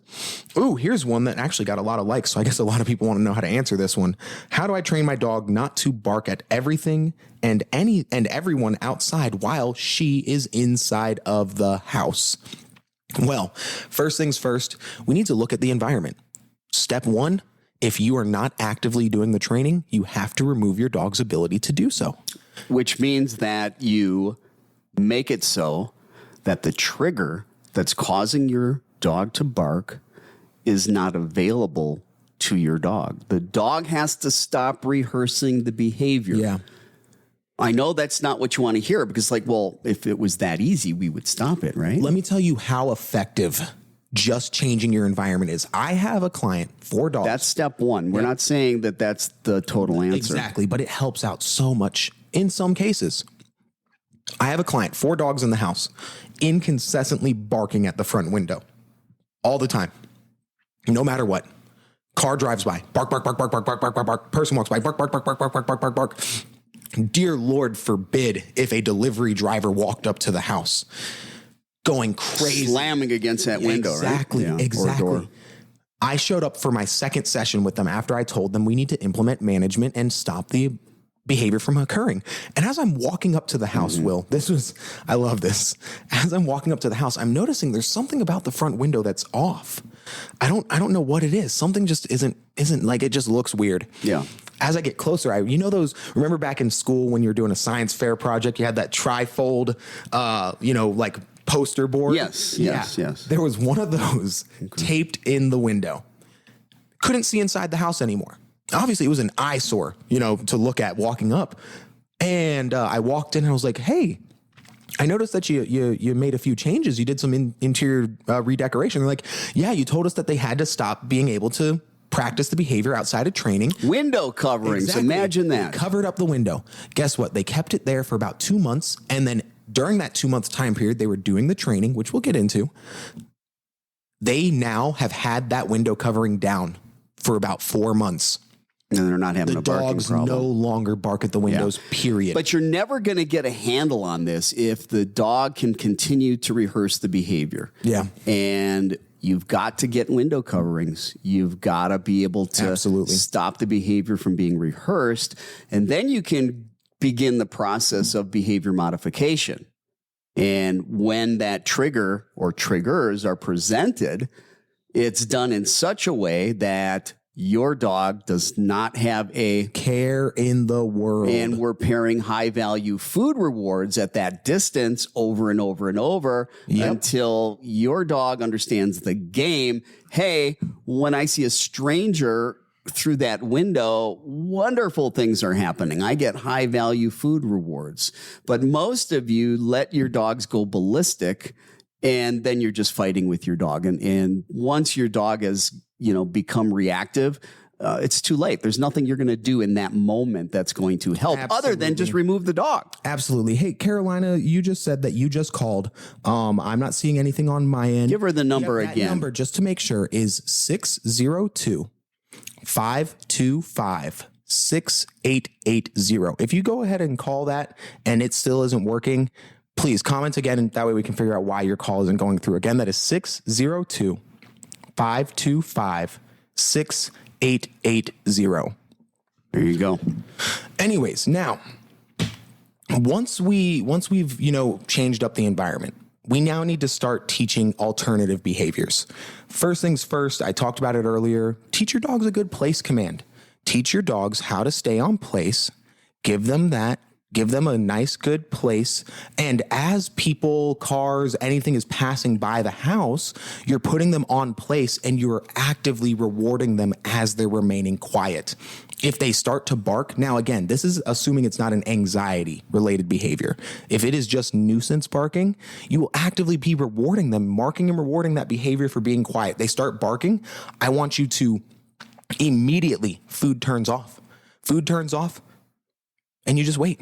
Ooh, here's one that actually got a lot of likes. So I guess a lot of people want to know how to answer this one. How do I train my dog not to bark bark at everything and everyone outside while she is inside of the house? Well, first things first, we need to look at the environment. Step one, if you are not actively doing the training, you have to remove your dog's ability to do so. Which means that you make it so that the trigger that's causing your dog to bark is not available to your dog. The dog has to stop rehearsing the behavior. Yeah. I know that's not what you want to hear because, like, well, if it was that easy, we would stop it, right? Let me tell you how effective just changing your environment is. I have a client, 4 dogs. That's step one. We're not saying that that's the total answer. Exactly, but it helps out so much in some cases. I have a client, 4 dogs in the house, incessantly barking at the front window all the time, no matter what. Car drives by, bark, bark, bark, bark, bark, bark, bark, bark, bark. Person walks by, bark, bark, bark, bark, bark, bark, bark, bark, bark. Dear Lord forbid if a delivery driver walked up to the house going crazy. Slamming against that window, exactly, right? Exactly. I showed up for my second session with them after I told them we need to implement management and stop the behavior from occurring. And as I'm walking up to the house, Will, I love this. As I'm walking up to the house, I'm noticing there's something about the front window that's off. I don't know what it is. Something just isn't like, it just looks weird. Yeah. As I get closer, remember back in school when you were doing a science fair project, you had that trifold, like poster board? Yes. There was one of those taped in the window. Couldn't see inside the house anymore. Obviously, it was an eyesore, to look at walking up. And I walked in and I was like, hey, I noticed that you made a few changes. You did some interior redecoration. They're like, yeah, you told us that they had to stop being able to practice the behavior outside of training. Window coverings. Exactly. Imagine that. They covered up the window. Guess what? They kept it there for about 2 months. And then during that 2-month time period, they were doing the training, which we'll get into. They now have had that window covering down for about 4 months. And they're not having a barking problem. The dogs no longer bark at the windows, period. But you're never going to get a handle on this if the dog can continue to rehearse the behavior. Yeah. And you've got to get window coverings. You've got to be able to stop the behavior from being rehearsed. And then you can begin the process of behavior modification. And when that trigger or triggers are presented, it's done in such a way that your dog does not have a care in the world. And we're pairing high value food rewards at that distance over and over and over until your dog understands the game. Hey, when I see a stranger through that window, wonderful things are happening. I get high value food rewards. But most of you let your dogs go ballistic and then you're just fighting with your dog. And once your dog has become reactive, it's too late. There's nothing you're going to do in that moment that's going to help other than just remove the dog. Absolutely. Hey, Carolina, you just said that you just called. I'm not seeing anything on my end. Give her the number that again. Number, just to make sure, is 602-525-6880. If you go ahead and call that and it still isn't working, please comment again, and that way we can figure out why your call isn't going through. Again, that is 602-525-6880. There you go. Anyways, now, once we've changed up the environment, we now need to start teaching alternative behaviors. First things first, I talked about it earlier. Teach your dogs a good place command. Teach your dogs how to stay on place. Give them that. Give them a nice, good place. And as people, cars, anything is passing by the house, you're putting them on place and you're actively rewarding them as they're remaining quiet. If they start to bark, now again, this is assuming it's not an anxiety-related behavior. If it is just nuisance barking, you will actively be rewarding them, marking and rewarding that behavior for being quiet. They start barking, I want you to immediately, food turns off. Food turns off, and you just wait.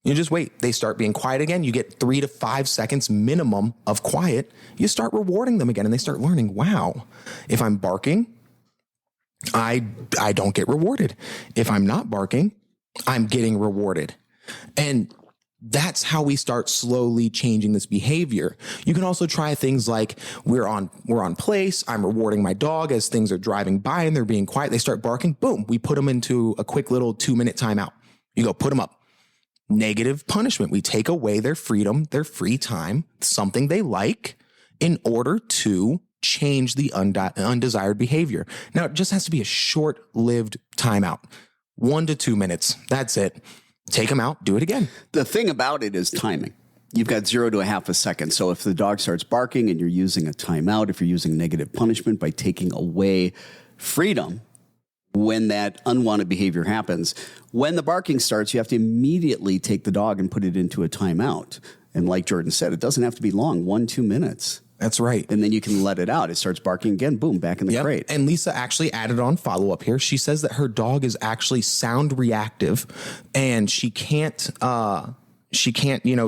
You just wait. They start being quiet again. You get 3 to 5 seconds minimum of quiet. You start rewarding them again, and they start learning, wow, if I'm barking, I don't get rewarded. If I'm not barking, I'm getting rewarded. And that's how we start slowly changing this behavior. You can also try things like we're on place. I'm rewarding my dog as things are driving by and they're being quiet. They start barking. Boom. We put them into a quick little 2-minute timeout. You go put them up. Negative punishment. We take away their freedom, their free time, something they like, in order to change the undesired behavior. Now, it just has to be a short-lived timeout. 1 to 2 minutes. That's it. Take them out. Do it again. The thing about it is timing. You've got 0 to a half a second. So if the dog starts barking and you're using a timeout, if you're using negative punishment by taking away freedom, when that unwanted behavior happens, when the barking starts, you have to immediately take the dog and put it into a timeout. And like Jordan said, it doesn't have to be long, 1-2 minutes. That's right. And then you can let it out. It starts barking again, boom, back in the crate. And Lisa actually added on follow-up here. She says that her dog is actually sound reactive and she can't,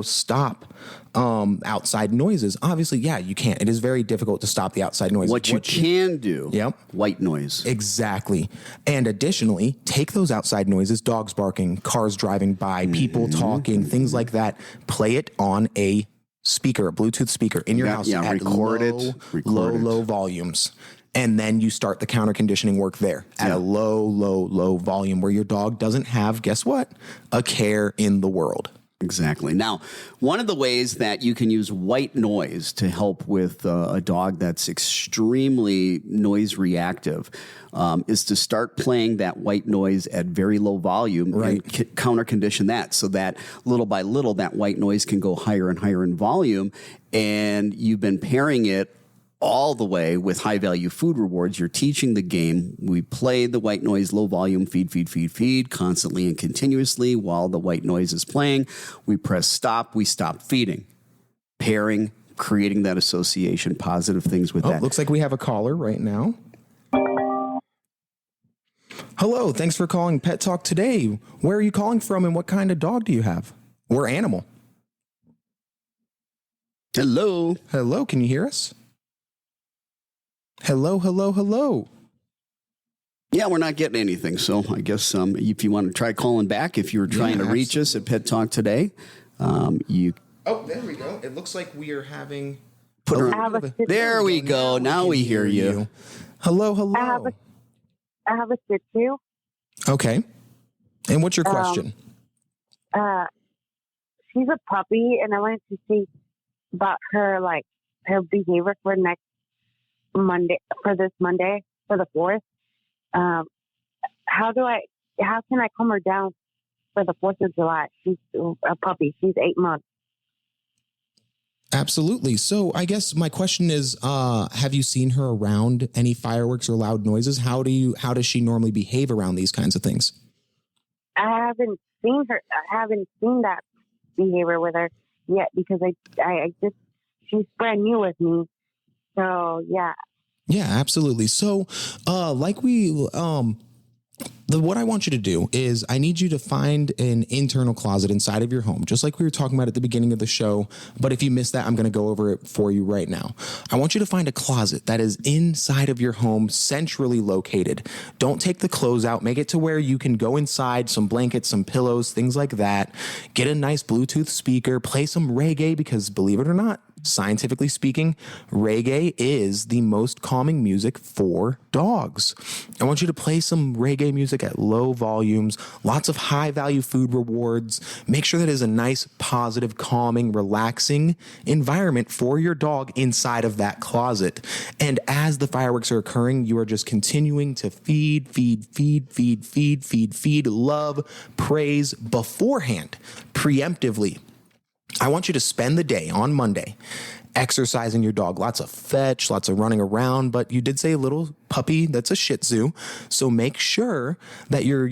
stop outside noises. Obviously, yeah, you can't. It is very difficult to stop the outside noises. What you can do, white noise. Exactly. And additionally, take those outside noises, dogs barking, cars driving by, people talking, things like that. Play it on a speaker, a Bluetooth speaker in your house at low volumes. And then you start the counter conditioning work there at a low volume where your dog doesn't have, guess what? A care in the world. Exactly. Now, one of the ways that you can use white noise to help with a dog that's extremely noise reactive is to start playing that white noise at very low volume and counter condition that so that little by little that white noise can go higher and higher in volume. And you've been pairing it all the way with high value food rewards. You're teaching the game. We play the white noise, low volume, feed constantly and continuously while the white noise is playing. We press stop. We stop feeding, pairing, creating that association, positive things with that. Looks like we have a caller right now. Hello. Thanks for calling Pet Talk today. Where are you calling from and what kind of dog do you have? Or animal? Hello. Hello. Can you hear us? Hello. Yeah, we're not getting anything. So I guess if you want to try calling back, if you were trying to reach us at Pet Talk today, you. Oh, there we go. It looks like we are having. There we go. Now we hear you. Hello. I have a Shih Tzu. Okay. And what's your question? She's a puppy, and I wanted to see about her behavior for next Monday, for this Monday, for the 4th. How can I calm her down for the 4th of July? She's a puppy. She's 8 months. Absolutely. So I guess my question is, have you seen her around any fireworks or loud noises? How does she normally behave around these kinds of things? I haven't seen that behavior with her yet because she's brand new with me. So, yeah. Yeah, absolutely. So, what I want you to do is I need you to find an internal closet inside of your home, just like we were talking about at the beginning of the show. But if you missed that, I'm going to go over it for you right now. I want you to find a closet that is inside of your home, centrally located. Don't take the clothes out. Make it to where you can go inside, some blankets, some pillows, things like that. Get a nice Bluetooth speaker, play some reggae because believe it or not, scientifically speaking, reggae is the most calming music for dogs. I want you to play some reggae music at low volumes, lots of high value food rewards. Make sure that it is a nice, positive, calming, relaxing environment for your dog inside of that closet. And as the fireworks are occurring, you are just continuing to feed, love, praise beforehand, preemptively. I want you to spend the day on Monday exercising your dog. Lots of fetch, lots of running around, but you did say a little puppy that's a Shih Tzu. So make sure that you're,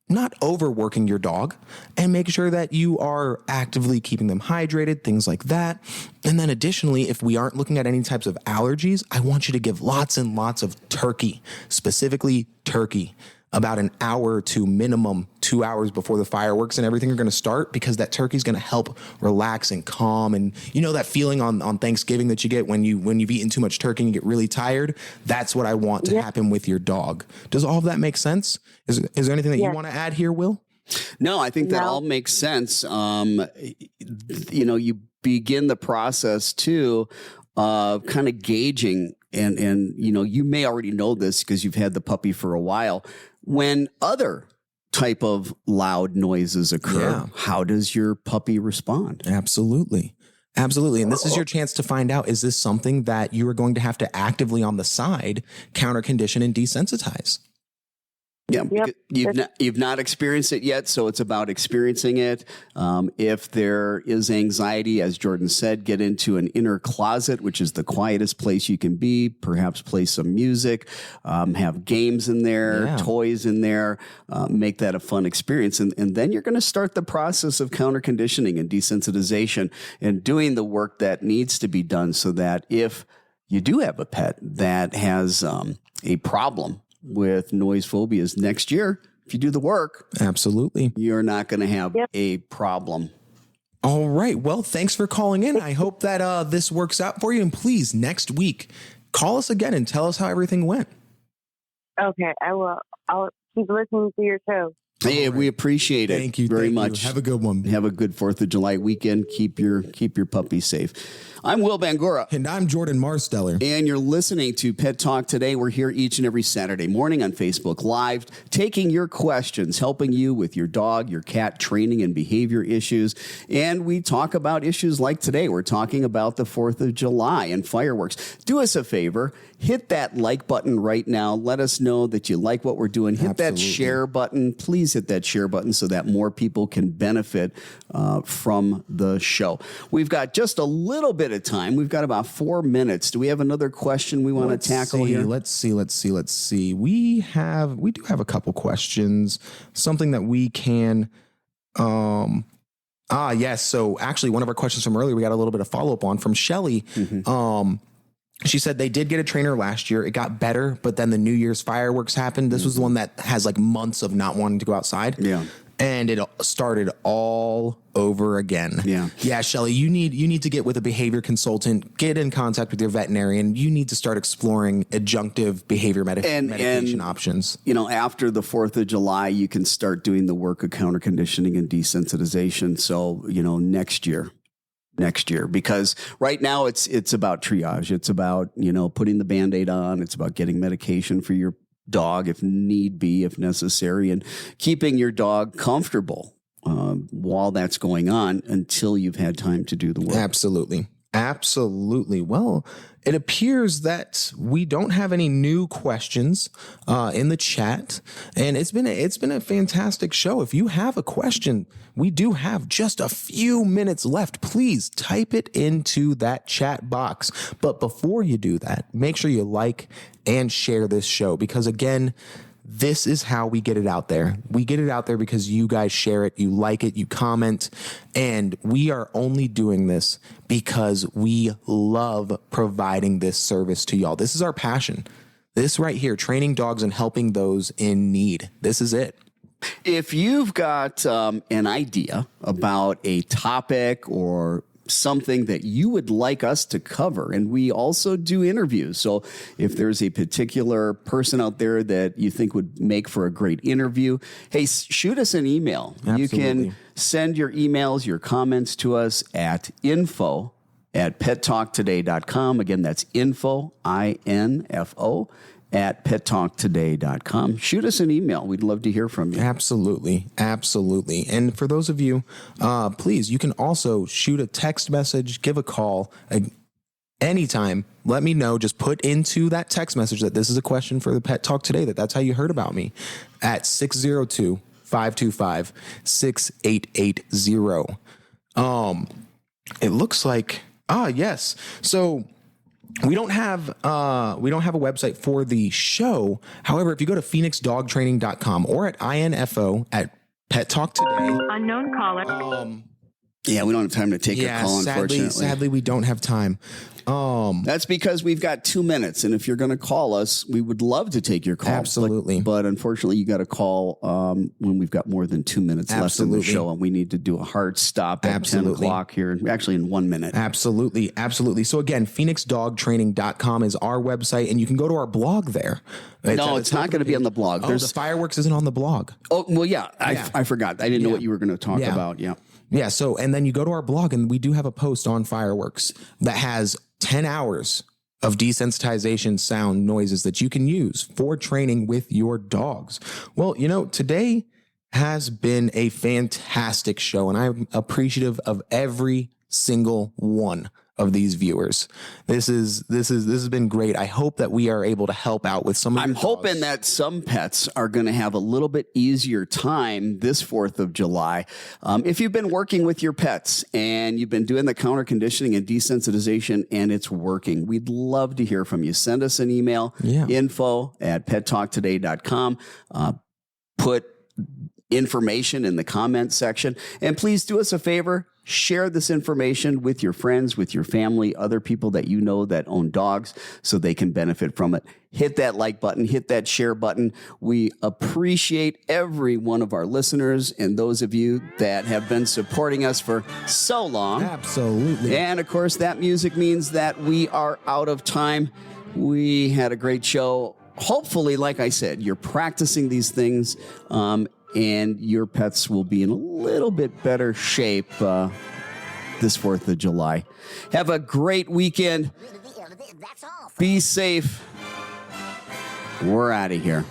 not overworking your dog and make sure that you are actively keeping them hydrated, things like that. And then additionally, if we aren't looking at any types of allergies, I want you to give lots and lots of turkey, specifically turkey, about an hour to minimum 2 hours before the fireworks and everything are going to start, because that turkey is going to help relax and calm. And that feeling on Thanksgiving that you get when you've eaten too much turkey and you get really tired. That's what I want to happen with your dog. Does all of that make sense? Is there anything that you want to add here, Will? No, I think that all makes sense. You begin the process too of kind of gauging, and you may already know this because you've had the puppy for a while. When other type of loud noises occur, Yeah. how does your puppy respond? Absolutely. Absolutely. And this is your chance to find out, is this something that you are going to have to actively on the side counter condition and desensitize? Yeah, Yep. you've not experienced it yet, so it's about experiencing it. If there is anxiety, as Jordan said, get into an inner closet, which is the quietest place you can be. Perhaps play some music, have games in there, toys in there, make that a fun experience. And then you're going to start the process of counter conditioning and desensitization and doing the work that needs to be done so that if you do have a pet that has a problem with noise phobias next year, if you do the work, Absolutely. you're not going to have a problem. All right. Well, thanks for calling in. I hope that this works out for you. And please, next week, call us again and tell us how everything went. Okay, I will. I'll keep listening to your show. Hey, we appreciate it. Thank you very thank you. much. Have a good one. Have a good 4th of July weekend. Keep your puppy safe. I'm Will Bangura. And I'm Jordan Marsteller. And you're listening to Pet Talk Today. We're here each and every Saturday morning on Facebook Live, taking your questions, helping you with your dog, your cat training and behavior issues. And we talk about issues like today. We're talking about the 4th of July and fireworks. Do us a favor. Hit that like button right now. Let us know that you like what we're doing. Hit that share button. Please hit that share button so that more people can benefit from the show. We've got just a little bit of time. We've got about 4 minutes. Do we have another question we want to tackle here? Let's see. We do have a couple questions. Something that we can yes. So actually one of our questions from earlier, we got a little bit of follow-up on from Shelly. She said they did get a trainer last year. It got better, but then the New Year's fireworks happened. This was the one that has like months of not wanting to go outside. Yeah. And it started all over again. Yeah, Shelly, you need to get with a behavior consultant, get in contact with your veterinarian. You need to start exploring adjunctive behavior medication options. You know, after the 4th of July, you can start doing the work of counter conditioning and desensitization. So, you know, next year, because right now it's about triage. It's about, you know, putting the Band-Aid on. It's about getting medication for your dog if need be, if necessary, and keeping your dog comfortable while that's going on until you've had time to do the work. Absolutely. Well, it appears that we don't have any new questions in the chat, and it's been a fantastic show. If you have a question, we do have just a few minutes left. Please type it into that chat box. But before you do that, make sure you like and share this show, because again, this is how we get it out there. We get it out there because you guys share it, you like it, you comment, and we are only doing this because we love providing this service to y'all. This is our passion. This right here, training dogs and helping those in need. This is it. If you've got an idea about a topic or something that you would like us to cover, and we also do interviews. So if there's a particular person out there that you think would make for a great interview, hey, shoot us an email. Absolutely. You can send your emails, your comments to us at info@pettalktoday.com. Again, that's info, INFO, at pettalktoday.com. Shoot us an email. We'd love to hear from you. Absolutely. And for those of you, please, you can also shoot a text message, give a call anytime. Let me know. Just put into that text message that this is a question for the Pet Talk Today, that's how you heard about me, at 602-525-6880. It looks like, yes. So we don't have a website for the show. However, if you go to phoenixdogtraining.com or at info at Pet Talk Today. Unknown caller. Yeah, we don't have time to take a call, unfortunately. Sadly, we don't have time. That's because we've got 2 minutes, and if you're going to call us, we would love to take your call. Absolutely. But unfortunately, you got to call when we've got more than 2 minutes left in the show, and we need to do a hard stop at 10 o'clock here, actually in 1 minute. Absolutely. So again, phoenixdogtraining.com is our website, and you can go to our blog there. It's not going to be on the blog. The fireworks isn't on the blog. Oh, well, yeah. I forgot. I didn't know what you were going to talk about. Yeah. Yeah. So, and then you go to our blog, and we do have a post on fireworks that has 10 hours of desensitization sound noises that you can use for training with your dogs. Well, you know, today has been a fantastic show, and I'm appreciative of every single one of these viewers. This has been great. I hope that we are able to help out with some of I'm hoping that some pets are going to have a little bit easier time this 4th of July. If you've been working with your pets and you've been doing the counter conditioning and desensitization and it's working, we'd love to hear from you. Send us an email, info@pettalktoday.com. Put information in the comments section. And please do us a favor. Share this information with your friends, with your family, other people that you know that own dogs so they can benefit from it. Hit that like button, hit that share button. We appreciate every one of our listeners and those of you that have been supporting us for so long. Absolutely. And of course, that music means that we are out of time. We had a great show. Hopefully, like I said, you're practicing these things, and your pets will be in a little bit better shape this 4th of July. Have a great weekend. Be safe. We're out of here.